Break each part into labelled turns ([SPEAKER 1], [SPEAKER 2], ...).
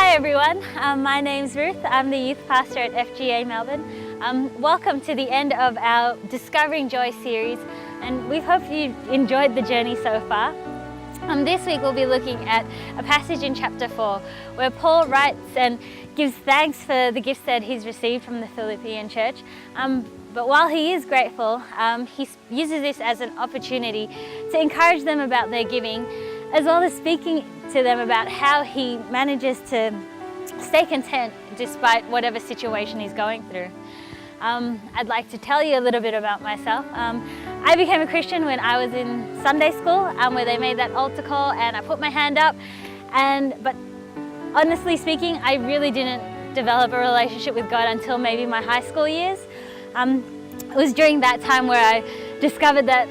[SPEAKER 1] Hi everyone, my name's Ruth. I'm the youth pastor at FGA Melbourne. Welcome to the end of our Discovering Joy series, and we hope you enjoyed the journey so far. This week we'll be looking at a passage in chapter 4 where Paul writes and gives thanks for the gifts that he's received from the Philippian church. But while he is grateful, he uses this as an opportunity to encourage them about their giving, as well as speaking to them about how he manages to stay content despite whatever situation he's going through. I'd like to tell you a little bit about myself. I became a Christian when I was in Sunday school, where they made that altar call and I put my hand up. But honestly speaking, I really didn't develop a relationship with God until maybe my high school years. It was during that time where I discovered that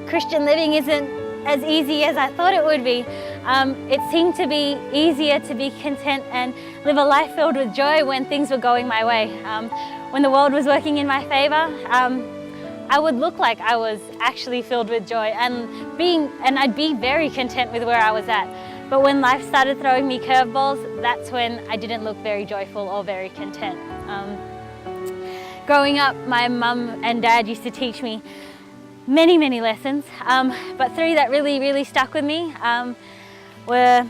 [SPEAKER 1] Christian living isn't as easy as I thought it would be. It seemed to be easier to be content and live a life filled with joy when things were going my way. When the world was working in my favor, I would look like I was actually filled with joy and I'd be very content with where I was at. But when life started throwing me curveballs, that's when I didn't look very joyful or very content. Growing up, my mum and dad used to teach me many lessons, but three that really stuck with me were: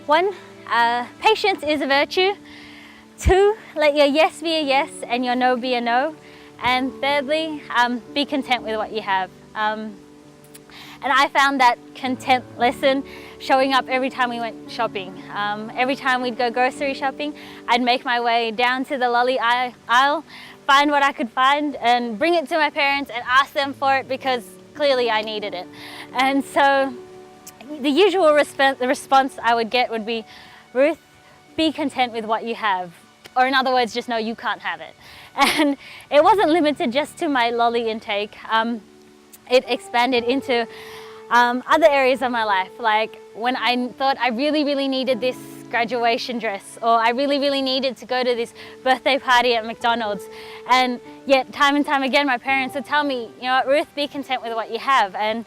[SPEAKER 1] one, patience is a virtue; two, let your yes be a yes and your no be a no; and thirdly, be content with what you have. And I found that content lesson showing up every time we went shopping. Every time we'd go grocery shopping, I'd make my way down to the lolly aisle, find what I could find and bring it to my parents and ask them for it because clearly I needed it. And so the usual response I would get would be, Ruth, be content with what you have. Or in other words, just know you can't have it. And it wasn't limited just to my lolly intake. It expanded into other areas of my life, like when I thought I really needed this graduation dress, or I really needed to go to this birthday party at McDonald's. And yet time and time again my parents would tell me, you know what, Ruth, be content with what you have. And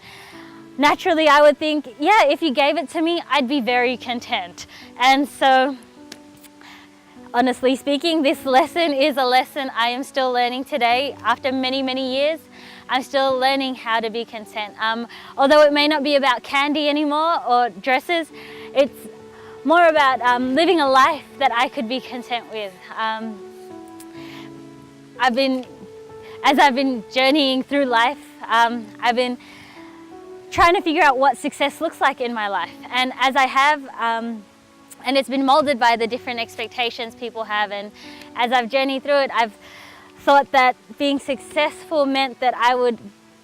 [SPEAKER 1] naturally I would think, yeah, if you gave it to me, I'd be very content. And so honestly speaking, this lesson is a lesson I am still learning today. After many years, I'm still learning how to be content. Although it may not be about candy anymore or dresses, it's more about living a life that I could be content with. As I've been journeying through life, I've been trying to figure out what success looks like in my life. And as I have, and it's been molded by the different expectations people have, and as I've journeyed through it, I've thought that being successful meant that I would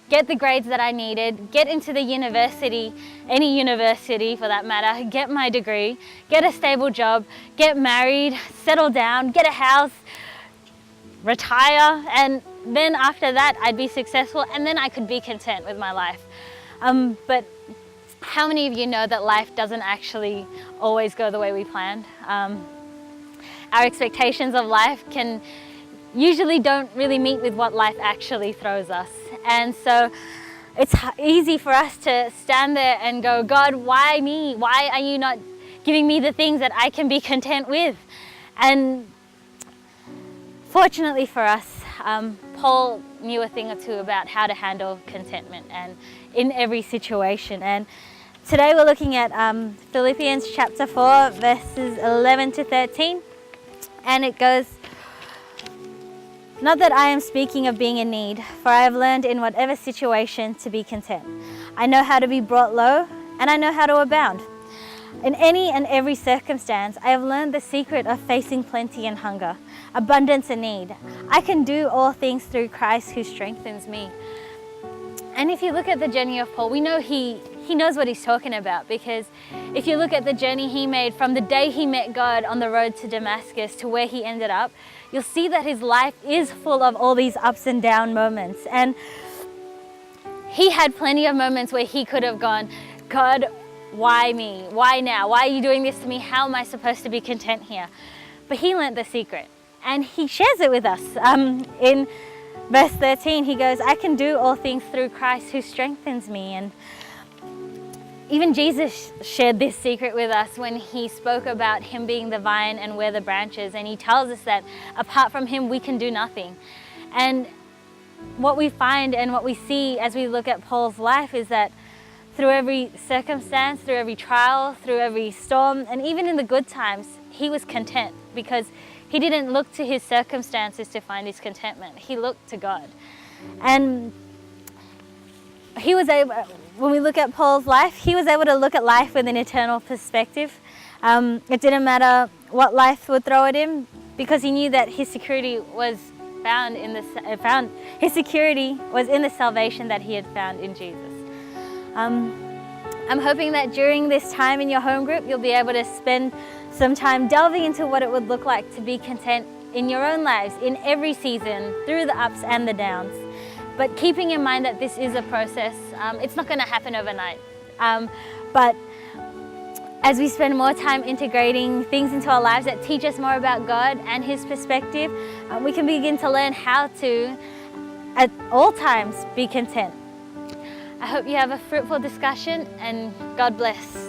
[SPEAKER 1] get the grades that I needed, get into the university, any university for that matter, get my degree, get a stable job, get married, settle down, get a house, retire, and then after that I'd be successful and then I could be content with my life. But how many of you know that life doesn't actually always go the way we planned? Our expectations of life usually don't really meet with what life actually throws us. And so it's easy for us to stand there and go, God, why me? Why are you not giving me the things that I can be content with? And fortunately for us, Paul knew a thing or two about how to handle contentment and in every situation. And today we're looking at Philippians chapter 4, verses 11 to 13. And it goes, not that I am speaking of being in need, for I have learned in whatever situation to be content. I know how to be brought low, and I know how to abound. In any and every circumstance, I have learned the secret of facing plenty and hunger, abundance and need. I can do all things through Christ who strengthens me. And if you look at the journey of Paul, we know he knows what he's talking about, because if you look at the journey he made from the day he met God on the road to Damascus to where he ended up, you'll see that his life is full of all these ups and down moments. And he had plenty of moments where he could have gone, God, why me? Why now? Why are you doing this to me? How am I supposed to be content here? But he learned the secret and he shares it with us. In verse 13, he goes, I can do all things through Christ who strengthens me. And Even Jesus shared this secret with us when he spoke about him being the vine and we're the branches, and he tells us that apart from him we can do nothing. And what we find and what we see as we look at Paul's life is that through every circumstance, through every trial, through every storm, and even in the good times, he was content because he didn't look to his circumstances to find his contentment. He looked to God. And he was able, when we look at Paul's life, he was able to look at life with an eternal perspective. It didn't matter what life would throw at him because he knew that his security was his security was in the salvation that he had found in Jesus. I'm hoping that during this time in your home group, you'll be able to spend some time delving into what it would look like to be content in your own lives, in every season, through the ups and the downs. But keeping in mind that this is a process, it's not going to happen overnight. But as we spend more time integrating things into our lives that teach us more about God and His perspective, we can begin to learn how to, at all times, be content. I hope you have a fruitful discussion, and God bless.